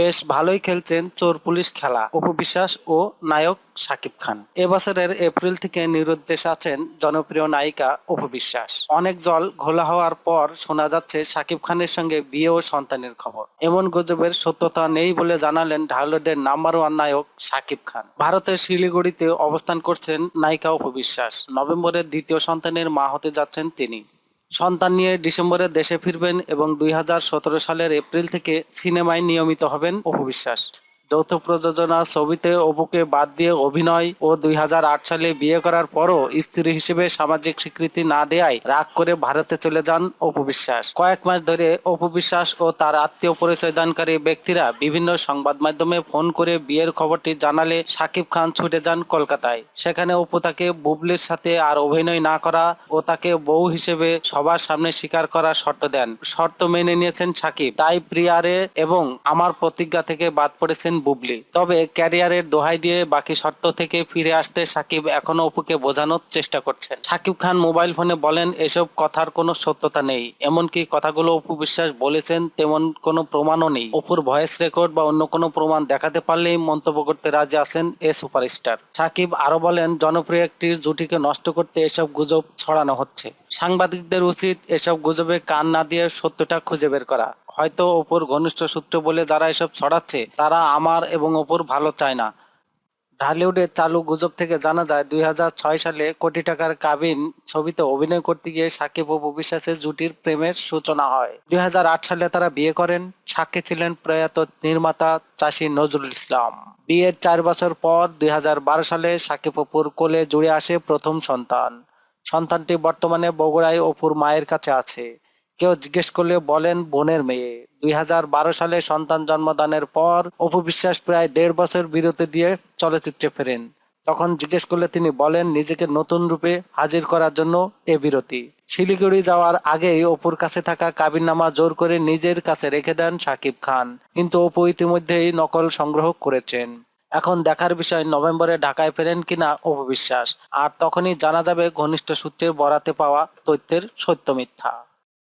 বেশ ভালোই খেলছেন চোর পুলিশ খেলা অপু বিশ্বাস ও নায়ক শাকিব খান। এবছরের এপ্রিল থেকে নিরুদ্দেশ আছেন জনপ্রিয় নায়িকা অপু বিশ্বাস। অনেক জল ঘোলা হওয়ার পর শোনা যাচ্ছে শাকিব খানের সঙ্গে বিয়ে ও সন্তানের খবর। এমন গুজবের সত্যতা নেই বলে জানালেন ঢালিউডের নাম্বার ওয়ান নায়ক শাকিব খান। ভারতের শিলিগুড়িতে অবস্থান করছেন নায়িকা অপু বিশ্বাস। নভেম্বরের দ্বিতীয় সন্তানের মা হতে যাচ্ছেন তিনি। সন্তান নিয়ে ডিসেম্বরে দেশে ফিরবেন এবং 2017 সালের এপ্রিল থেকে সিনেমায় নিয়মিত হবেন অপু বিশ্বাস। যৌথ প্রযোজনা ছবিতে অপুকে বাদ দিয়ে অভিনয় ও 2008 সালে বিয়ে করার পরও স্ত্রী হিসেবে সামাজিক স্বীকৃতি না দেয়ায় রাগ করে ভারতে চলে যান অপু বিশ্বাস। কয়েক মাস ধরে অপু বিশ্বাস ও তার আত্মীয় পরিচয় দানকারী ব্যক্তিরা বিভিন্ন সংবাদ মাধ্যমে ফোন করে বিয়ের খবরটি জানালে শাকিব খান ছুটে যান কলকাতায়। সেখানে অপু তাকে বুবলির সাথে আর অভিনয় না করা ও তাকে বউ হিসেবে সবার সামনে স্বীকার করার শর্ত দেন। শর্ত মেনে নিয়েছেন শাকিব। তাই প্রিয়ারে এবং আমার প্রতিজ্ঞা থেকে বাদ পড়েছেন বুবলি। তবে ক্যারিয়ারের দোহাই দিয়ে বাকি শর্ত থেকে ফিরে আসতে শাকিব এখনো অপুকে বোঝানোর চেষ্টা করছেন। শাকিব খান মোবাইল ফোনে বলেন এসব কথার কোনো সত্যতা নেই। এমনকি কথাগুলো অপু বিশ্বাস বলেছেন তেমন কোনো প্রমাণও নেই। অপুর ভয়েস রেকর্ড বা অন্য কোনো প্রমাণ দেখাতে পারলেই মন্তব্য করতে রাজি আছেন এ সুপারস্টার। শাকিব আরো বলেন জনপ্রিয় একটি জুটিকে নষ্ট করতে এসব গুজব ছড়ানো হচ্ছে। সাংবাদিকদের উচিত এসব গুজবে কান না দিয়ে সত্যটা খুঁজে বের করা। হয়তো অপুর ঘনিষ্ঠ সূত্র বলে যারা এসব ছড়াচ্ছে তারা আমার এবং অপুর ভালো চায় না। ঢালিউডের চালু গুজব থেকে জানা যায় 2006 সালে কোটি টাকার কাবিন ছবিতে অভিনয় করতে গিয়ে শাকিব ও অপু বিশ্বাসের জুটির প্রেমের সূচনা হয়। 2008 সালে তারা বিয়ে করেন। সাক্ষী ছিলেন প্রয়াত নির্মাতা চাষী নজরুল ইসলাম। বিয়ের 4 বছর পর 2012 সালে শাকিব অপুর কোলে জুড়ে আসে প্রথম সন্তান। সন্তানটি বর্তমানে বগুড়ায় অপুর মায়ের কাছে আছে। কেউ জিজ্ঞেস করলে বলেন বোনের মেয়ে। 2012 সালে সন্তান জন্মদানের পর অপু বিশ্বাস প্রায় 1.5 বছর বিরতি দিয়ে চলচ্চিত্রে ফেরেন। তখন জিজ্ঞেস করলে তিনি বলেন নিজেকে নতুন রূপে হাজির করার জন্য এ বিরতি। শিলিগুড়ি যাওয়ার আগেই অপুর কাছে থাকা কাবিননামা জোর করে নিজের কাছে রেখে দেন শাকিব খান। কিন্তু অপু ইতিমধ্যেই নকল সংগ্রহ করেছেন। এখন দেখার বিষয় নভেম্বরে ঢাকায় ফেরেন কিনা অপু বিশ্বাস। আর তখনই জানা যাবে ঘনিষ্ঠ সূত্রের বরাতে পাওয়া তথ্যের সত্য মিথ্যা।